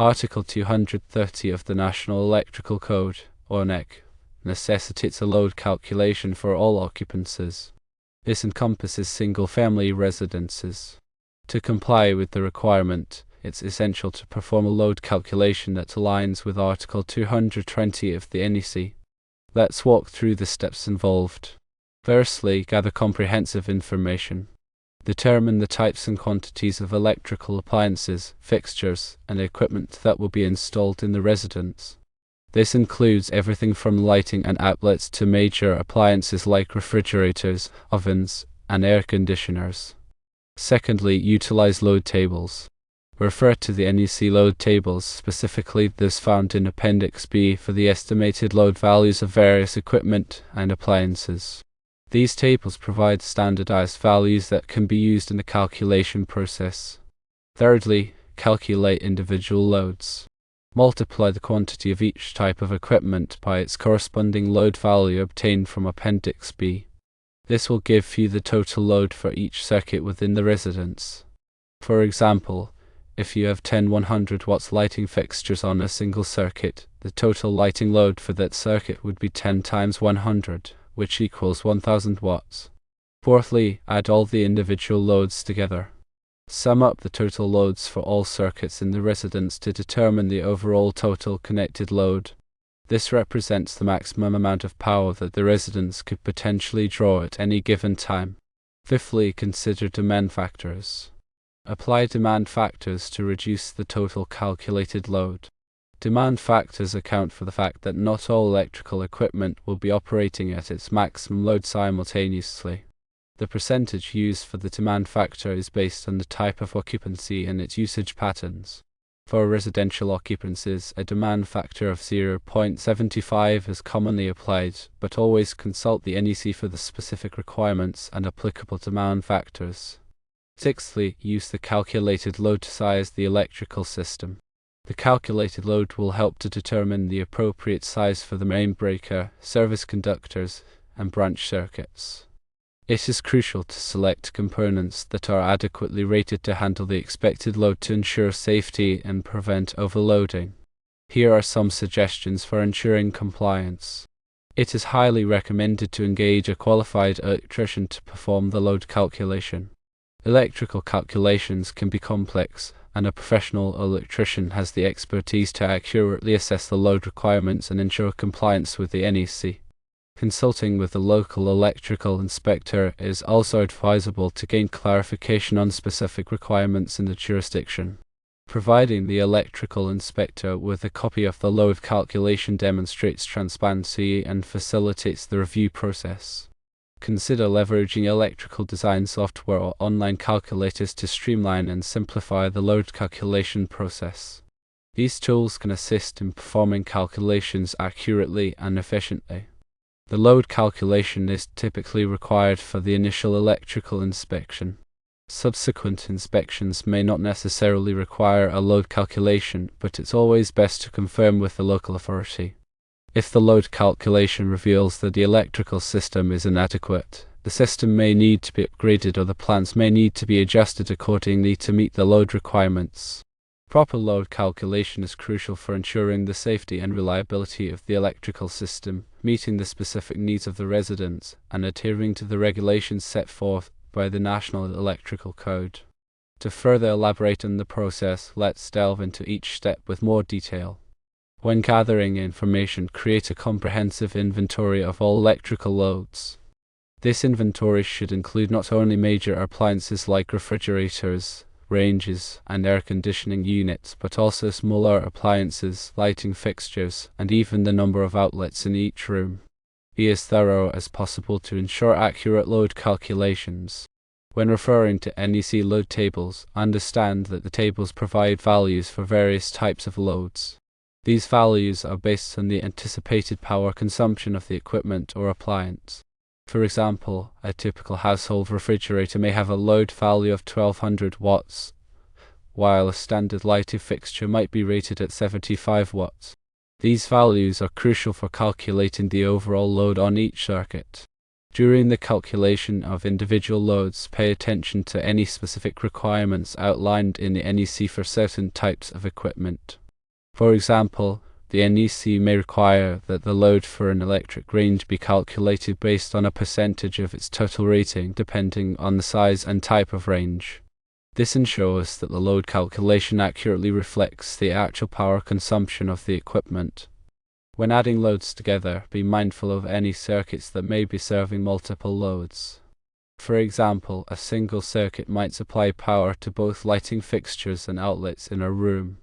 Article 230 of the National Electrical Code, or NEC, necessitates a load calculation for all occupancies. This encompasses single-family residences. To comply with the requirement, it's essential to perform a load calculation that aligns with Article 220 of the NEC. Let's walk through the steps involved. Firstly, gather comprehensive information. Determine the types and quantities of electrical appliances, fixtures, and equipment that will be installed in the residence. This includes everything from lighting and outlets to major appliances like refrigerators, ovens, and air conditioners. Secondly, utilize load tables. Refer to the NEC load tables, specifically those found in Appendix B, for the estimated load values of various equipment and appliances. These tables provide standardized values that can be used in the calculation process. Thirdly, calculate individual loads. Multiply the quantity of each type of equipment by its corresponding load value obtained from Appendix B. This will give you the total load for each circuit within the residence. For example, if you have 10 100 watts lighting fixtures on a single circuit, the total lighting load for that circuit would be 10 times 100, which equals 1000 watts. Fourthly, add all the individual loads together. Sum up the total loads for all circuits in the residence to determine the overall total connected load. This represents the maximum amount of power that the residence could potentially draw at any given time. Fifthly, consider demand factors. Apply demand factors to reduce the total calculated load. Demand factors account for the fact that not all electrical equipment will be operating at its maximum load simultaneously. The percentage used for the demand factor is based on the type of occupancy and its usage patterns. For residential occupancies, a demand factor of 0.75 is commonly applied, but always consult the NEC for the specific requirements and applicable demand factors. Sixthly, use the calculated load to size the electrical system. The calculated load will help to determine the appropriate size for the main breaker, service conductors, and branch circuits. It is crucial to select components that are adequately rated to handle the expected load to ensure safety and prevent overloading. Here are some suggestions for ensuring compliance. It is highly recommended to engage a qualified electrician to perform the load calculation. Electrical calculations can be complex, and a professional electrician has the expertise to accurately assess the load requirements and ensure compliance with the NEC. Consulting with the local electrical inspector is also advisable to gain clarification on specific requirements in the jurisdiction. Providing the electrical inspector with a copy of the load calculation demonstrates transparency and facilitates the review process. Consider leveraging electrical design software or online calculators to streamline and simplify the load calculation process. These tools can assist in performing calculations accurately and efficiently. The load calculation is typically required for the initial electrical inspection. Subsequent inspections may not necessarily require a load calculation, but it's always best to confirm with the local authority. If the load calculation reveals that the electrical system is inadequate, the system may need to be upgraded or the plants may need to be adjusted accordingly to meet the load requirements. Proper load calculation is crucial for ensuring the safety and reliability of the electrical system, meeting the specific needs of the residents, and adhering to the regulations set forth by the National Electrical Code. To further elaborate on the process, let's delve into each step with more detail. When gathering information, create a comprehensive inventory of all electrical loads. This inventory should include not only major appliances like refrigerators, ranges, and air conditioning units, but also smaller appliances, lighting fixtures, and even the number of outlets in each room. Be as thorough as possible to ensure accurate load calculations. When referring to NEC load tables, understand that the tables provide values for various types of loads. These values are based on the anticipated power consumption of the equipment or appliance. For example, a typical household refrigerator may have a load value of 1200 watts, while a standard lighting fixture might be rated at 75 watts. These values are crucial for calculating the overall load on each circuit. During the calculation of individual loads, pay attention to any specific requirements outlined in the NEC for certain types of equipment. For example, the NEC may require that the load for an electric range be calculated based on a percentage of its total rating depending on the size and type of range. This ensures that the load calculation accurately reflects the actual power consumption of the equipment. When adding loads together, be mindful of any circuits that may be serving multiple loads. For example, a single circuit might supply power to both lighting fixtures and outlets in a room.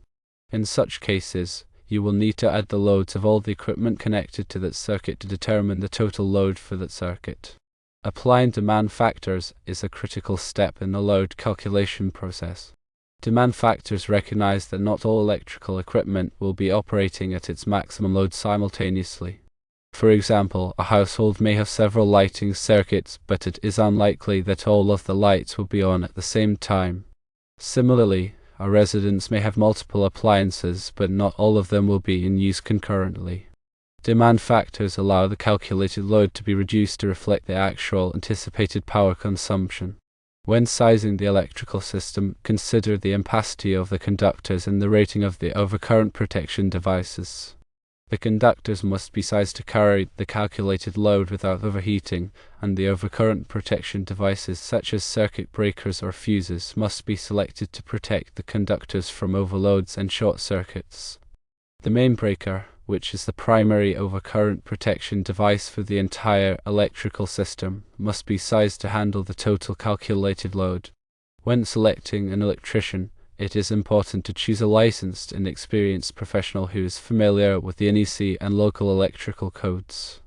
In such cases, you will need to add the loads of all the equipment connected to that circuit to determine the total load for that circuit. Applying demand factors is a critical step in the load calculation process. Demand factors recognize that not all electrical equipment will be operating at its maximum load simultaneously. For example, a household may have several lighting circuits, but it is unlikely that all of the lights will be on at the same time. Similarly, a residence may have multiple appliances, but not all of them will be in use concurrently. Demand factors allow the calculated load to be reduced to reflect the actual anticipated power consumption. When sizing the electrical system, consider the ampacity of the conductors and the rating of the overcurrent protection devices. The conductors must be sized to carry the calculated load without overheating, and the overcurrent protection devices such as circuit breakers or fuses must be selected to protect the conductors from overloads and short circuits. The main breaker, which is the primary overcurrent protection device for the entire electrical system, must be sized to handle the total calculated load. When selecting an electrician, it is important to choose a licensed and experienced professional who is familiar with the NEC and local electrical codes.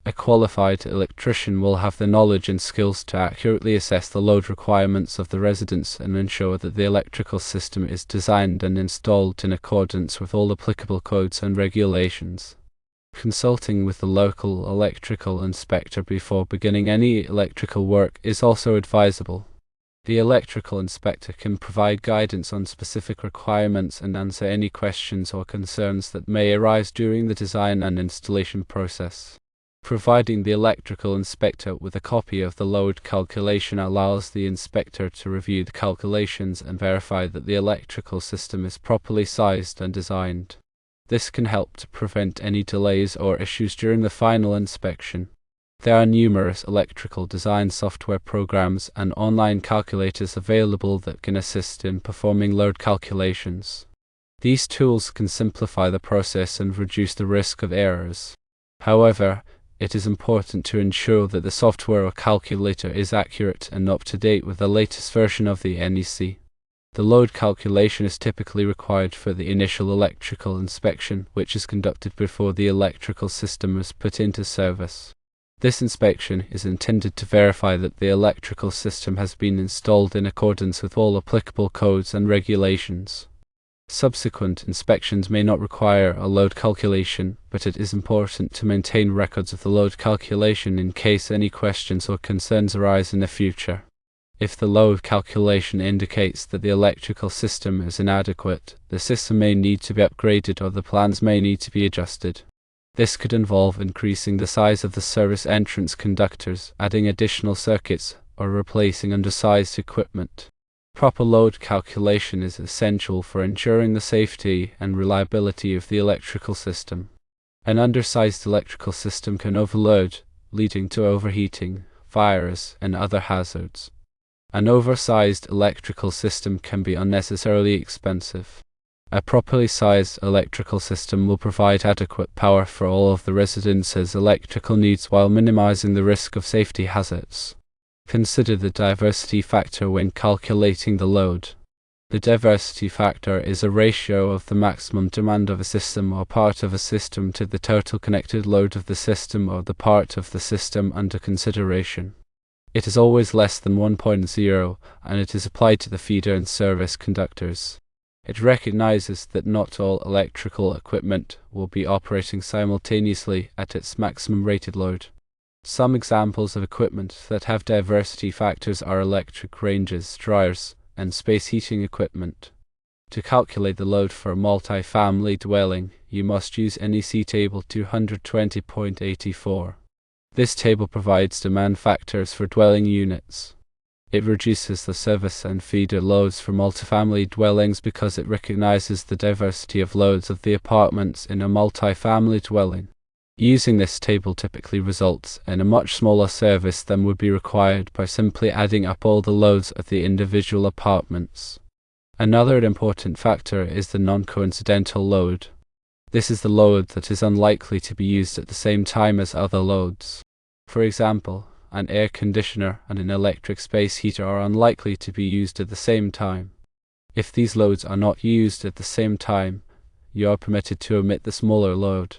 A qualified electrician will have the knowledge and skills to accurately assess the load requirements of the residence and ensure that the electrical system is designed and installed in accordance with all applicable codes and regulations. Consulting with the local electrical inspector before beginning any electrical work is also advisable. The electrical inspector can provide guidance on specific requirements and answer any questions or concerns that may arise during the design and installation process. Providing the electrical inspector with a copy of the load calculation allows the inspector to review the calculations and verify that the electrical system is properly sized and designed. This can help to prevent any delays or issues during the final inspection. There are numerous electrical design software programs and online calculators available that can assist in performing load calculations. These tools can simplify the process and reduce the risk of errors. However, it is important to ensure that the software or calculator is accurate and up to date with the latest version of the NEC. The load calculation is typically required for the initial electrical inspection, which is conducted before the electrical system is put into service. This inspection is intended to verify that the electrical system has been installed in accordance with all applicable codes and regulations. Subsequent inspections may not require a load calculation, but it is important to maintain records of the load calculation in case any questions or concerns arise in the future. If the load calculation indicates that the electrical system is inadequate, the system may need to be upgraded or the plans may need to be adjusted. This could involve increasing the size of the service entrance conductors, adding additional circuits, or replacing undersized equipment. Proper load calculation is essential for ensuring the safety and reliability of the electrical system. An undersized electrical system can overload, leading to overheating, fires, and other hazards. An oversized electrical system can be unnecessarily expensive. A properly sized electrical system will provide adequate power for all of the residence's electrical needs while minimizing the risk of safety hazards. Consider the diversity factor when calculating the load. The diversity factor is a ratio of the maximum demand of a system or part of a system to the total connected load of the system or the part of the system under consideration. It is always less than 1.0, and it is applied to the feeder and service conductors. It recognizes that not all electrical equipment will be operating simultaneously at its maximum rated load. Some examples of equipment that have diversity factors are electric ranges, dryers, and space heating equipment. To calculate the load for a multi-family dwelling, you must use NEC Table 220.84. This table provides demand factors for dwelling units. It reduces the service and feeder loads for multifamily dwellings because it recognizes the diversity of loads of the apartments in a multifamily dwelling. Using this table typically results in a much smaller service than would be required by simply adding up all the loads of the individual apartments. Another important factor is the non-coincidental load. This is the load that is unlikely to be used at the same time as other loads. For example, an air conditioner and an electric space heater are unlikely to be used at the same time. If these loads are not used at the same time, you are permitted to omit the smaller load.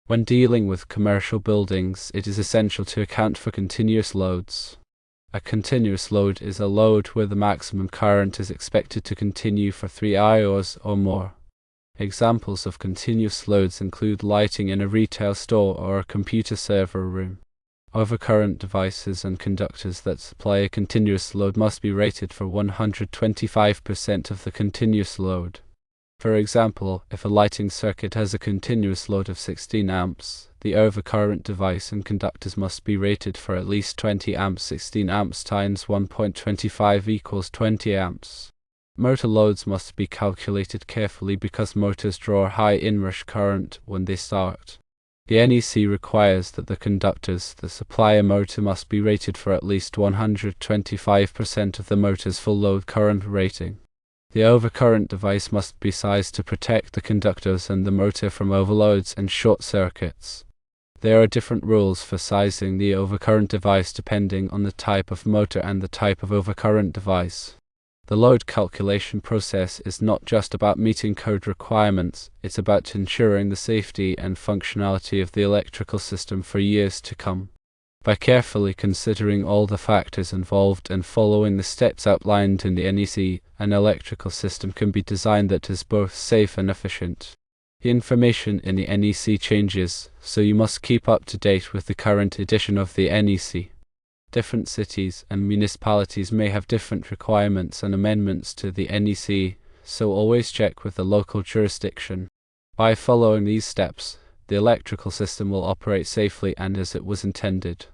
When dealing with commercial buildings, it is essential to account for continuous loads. A continuous load is a load where the maximum current is expected to continue for 3 hours or more. Examples of continuous loads include lighting in a retail store or a computer server room. Overcurrent devices and conductors that supply a continuous load must be rated for 125% of the continuous load. For example, if a lighting circuit has a continuous load of 16 amps, the overcurrent device and conductors must be rated for at least 20 amps. 16 amps times 1.25 equals 20 amps. Motor loads must be calculated carefully because motors draw a high inrush current when they start. The NEC requires that the conductors that supply a motor must be rated for at least 125% of the motor's full load current rating. The overcurrent device must be sized to protect the conductors and the motor from overloads and short circuits. There are different rules for sizing the overcurrent device depending on the type of motor and the type of overcurrent device. The load calculation process is not just about meeting code requirements, it's about ensuring the safety and functionality of the electrical system for years to come. By carefully considering all the factors involved and following the steps outlined in the NEC, an electrical system can be designed that is both safe and efficient. The information in the NEC changes, so you must keep up to date with the current edition of the NEC. Different cities and municipalities may have different requirements and amendments to the NEC, so always check with the local jurisdiction. By following these steps, the electrical system will operate safely and as it was intended.